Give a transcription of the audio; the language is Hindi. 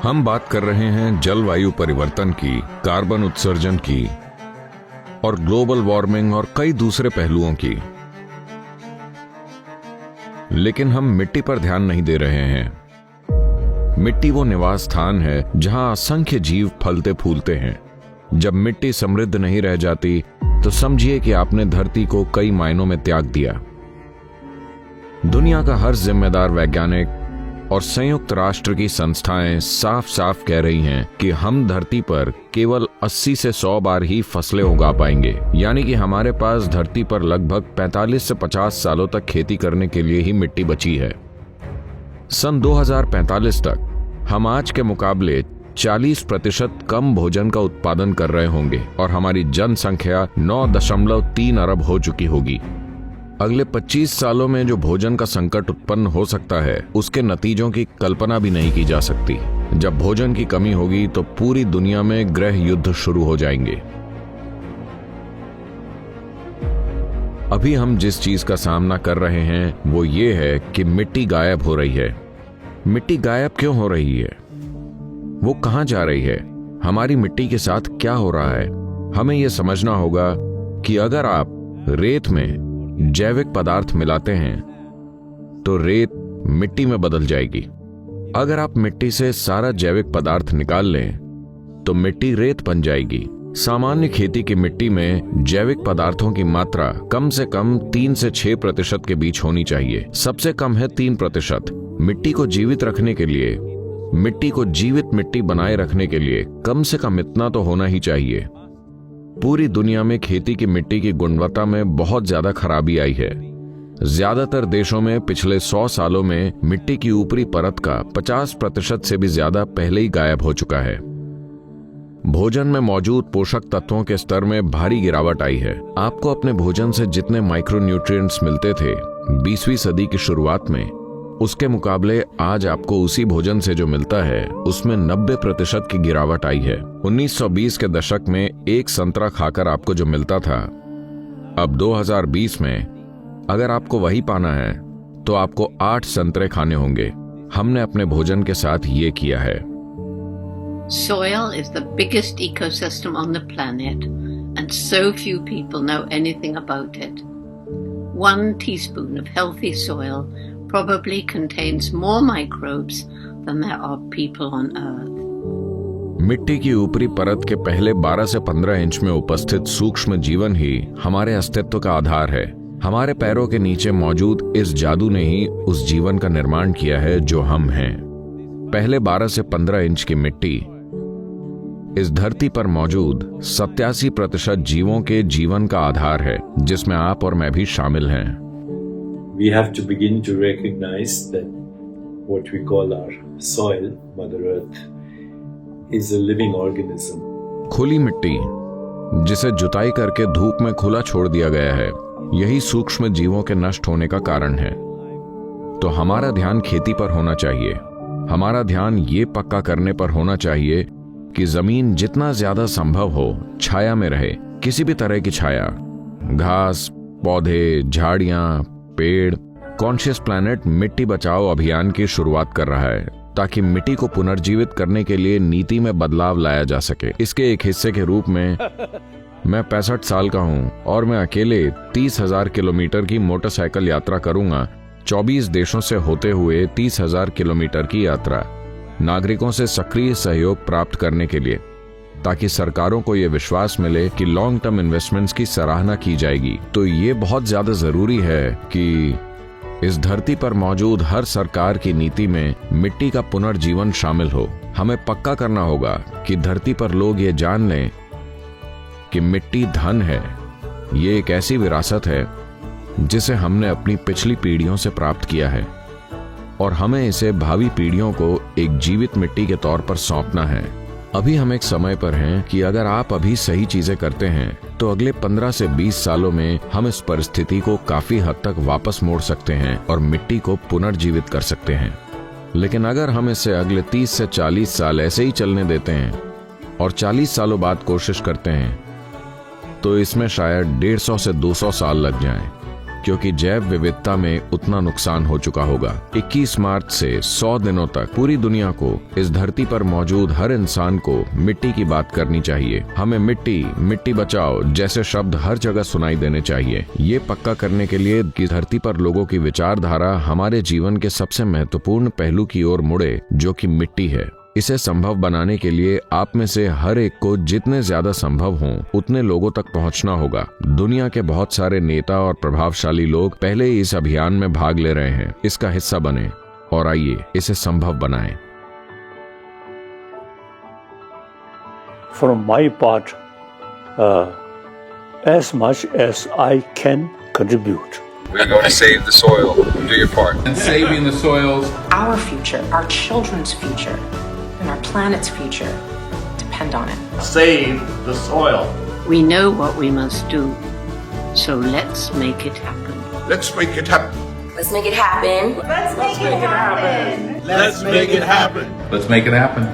हम बात कर रहे हैं जलवायु परिवर्तन की, कार्बन उत्सर्जन की और ग्लोबल वार्मिंग और कई दूसरे पहलुओं की। लेकिन हम मिट्टी पर ध्यान नहीं दे रहे हैं। मिट्टी वो निवास स्थान है जहां असंख्य जीव फलते फूलते हैं। जब मिट्टी समृद्ध नहीं रह जाती तो समझिए कि आपने धरती को कई मायनों में त्याग दिया। दुनिया का हर जिम्मेदार वैज्ञानिक और संयुक्त राष्ट्र की संस्थाएं साफ साफ कह रही हैं कि हम धरती पर केवल 80 से 100 बार ही फसलें उगा पाएंगे, यानी कि हमारे पास धरती पर लगभग 45 से 50 सालों तक खेती करने के लिए ही मिट्टी बची है। सन 2045 तक हम आज के मुकाबले 40% कम भोजन का उत्पादन कर रहे होंगे और हमारी जनसंख्या 9.3 अरब हो चुकी होगी। अगले 25 सालों में जो भोजन का संकट उत्पन्न हो सकता है, उसके नतीजों की कल्पना भी नहीं की जा सकती। जब भोजन की कमी होगी तो पूरी दुनिया में गृह युद्ध शुरू हो जाएंगे। अभी हम जिस चीज का सामना कर रहे हैं वो ये है कि मिट्टी गायब हो रही है। मिट्टी गायब क्यों हो रही है? वो कहां जा रही है? हमारी मिट्टी के साथ क्या हो रहा है? हमें यह समझना होगा कि अगर आप रेत में जैविक पदार्थ मिलाते हैं तो रेत मिट्टी में बदल जाएगी। अगर आप मिट्टी से सारा जैविक पदार्थ निकाल लें तो मिट्टी रेत बन जाएगी। सामान्य खेती की मिट्टी में जैविक पदार्थों की मात्रा कम से कम 3 से 6% के बीच होनी चाहिए। सबसे कम है 3%। मिट्टी को जीवित रखने के लिए, मिट्टी को जीवित मिट्टी बनाए रखने के लिए कम से कम इतना तो होना ही चाहिए। पूरी दुनिया में खेती की मिट्टी की गुणवत्ता में बहुत ज्यादा खराबी आई है। ज्यादातर देशों में पिछले 100 सालों में मिट्टी की ऊपरी परत का 50% से भी ज्यादा पहले ही गायब हो चुका है। भोजन में मौजूद पोषक तत्वों के स्तर में भारी गिरावट आई है। आपको अपने भोजन से जितने माइक्रोन्यूट्रिएंट्स मिलते थे 20वीं सदी की शुरुआत में, उसके मुकाबले आज आपको उसी भोजन से जो मिलता है उसमें 90% की गिरावट आई है। 1920 के दशक में एक संतरा खाकर आपको जो मिलता था, अब 2020 में अगर आपको वही पाना है तो आपको 8 संतरे खाने होंगे। हमने अपने भोजन के साथ ये किया है। Soil is the biggest ecosystem on the planet, and so few people know anything about it. 1 teaspoon of healthy soil probably contains more microbes than there are people on earth. मिट्टी की ऊपरी परत के पहले 12 से 15 इंच में उपस्थित सूक्ष्म जीवन ही हमारे अस्तित्व का आधार है। हमारे पैरों के नीचे मौजूद इस जादू ने ही उस जीवन का निर्माण किया है जो हम हैं। पहले 12 से 15 इंच की मिट्टी इस धरती पर मौजूद 87% जीवों के जीवन का आधार है, जिसमें आप और मैं भी शामिल हैं। We have to begin to recognize that what we call our soil, Mother Earth, is a living organism. खुली मिट्टी, जिसे जुताई करके धूप में खुला छोड़ दिया गया है, यही सूक्ष्म जीवों के नष्ट होने का कारण है। तो हमारा ध्यान खेती पर होना चाहिए। हमारा ध्यान ये पक्का करने पर होना चाहिए कि जमीन जितना ज्यादा संभव हो छाया में रहे। किसी भी तरह की छाया, घास, पौधे, झाड़ियां, पेड़। कॉन्शियस प्लैनेट मिट्टी बचाओ अभियान की शुरुआत कर रहा है ताकि मिट्टी को पुनर्जीवित करने के लिए नीति में बदलाव लाया जा सके। इसके एक हिस्से के रूप में मैं 65 साल का हूं और मैं अकेले 30,000 किलोमीटर की मोटरसाइकिल यात्रा करूंगा। 24 देशों से होते हुए 30,000 किलोमीटर की यात्रा, नागरिकों से सक्रिय सहयोग प्राप्त करने के लिए, ताकि सरकारों को यह विश्वास मिले कि लॉन्ग टर्म इन्वेस्टमेंट्स की सराहना की जाएगी। तो ये बहुत ज्यादा जरूरी है कि इस धरती पर मौजूद हर सरकार की नीति में मिट्टी का पुनर्जीवन शामिल हो। हमें पक्का करना होगा कि धरती पर लोग ये जान लें कि मिट्टी धन है। ये एक ऐसी विरासत है जिसे हमने अपनी पिछली पीढ़ियों से प्राप्त किया है और हमें इसे भावी पीढ़ियों को एक जीवित मिट्टी के तौर पर सौंपना है। अभी हम एक समय पर हैं कि अगर आप अभी सही चीजें करते हैं तो अगले 15 से 20 सालों में हम इस परिस्थिति को काफी हद तक वापस मोड़ सकते हैं और मिट्टी को पुनर्जीवित कर सकते हैं। लेकिन अगर हम इसे अगले 30 से 40 साल ऐसे ही चलने देते हैं और 40 सालों बाद कोशिश करते हैं तो इसमें शायद 150 से 200 साल लग जाएं, क्योंकि जैव विविधता में उतना नुकसान हो चुका होगा। 21 मार्च से 100 दिनों तक पूरी दुनिया को, इस धरती पर मौजूद हर इंसान को मिट्टी की बात करनी चाहिए। हमें मिट्टी, मिट्टी बचाओ जैसे शब्द हर जगह सुनाई देने चाहिए। ये पक्का करने के लिए कि धरती पर लोगों की विचारधारा हमारे जीवन के सबसे महत्वपूर्ण पहलू की ओर मुड़े, जो कि मिट्टी है। इसे संभव बनाने के लिए आप में से हर एक को जितने ज्यादा संभव हों उतने लोगों तक पहुंचना होगा। दुनिया के बहुत सारे नेता और प्रभावशाली लोग पहले ही इस अभियान में भाग ले रहे हैं। इसका हिस्सा बने और आइए इसे संभव बनाएं। From my part, as much as I can contribute. We're going to save the soil. Do your part. And saving the soils. Our future, our children's future, and our planet's future depend on it. Save the soil. We know what we must do, so let's make it happen. Let's make it happen. Let's make it happen. Let's make it happen. Let's make it happen. Let's make it happen.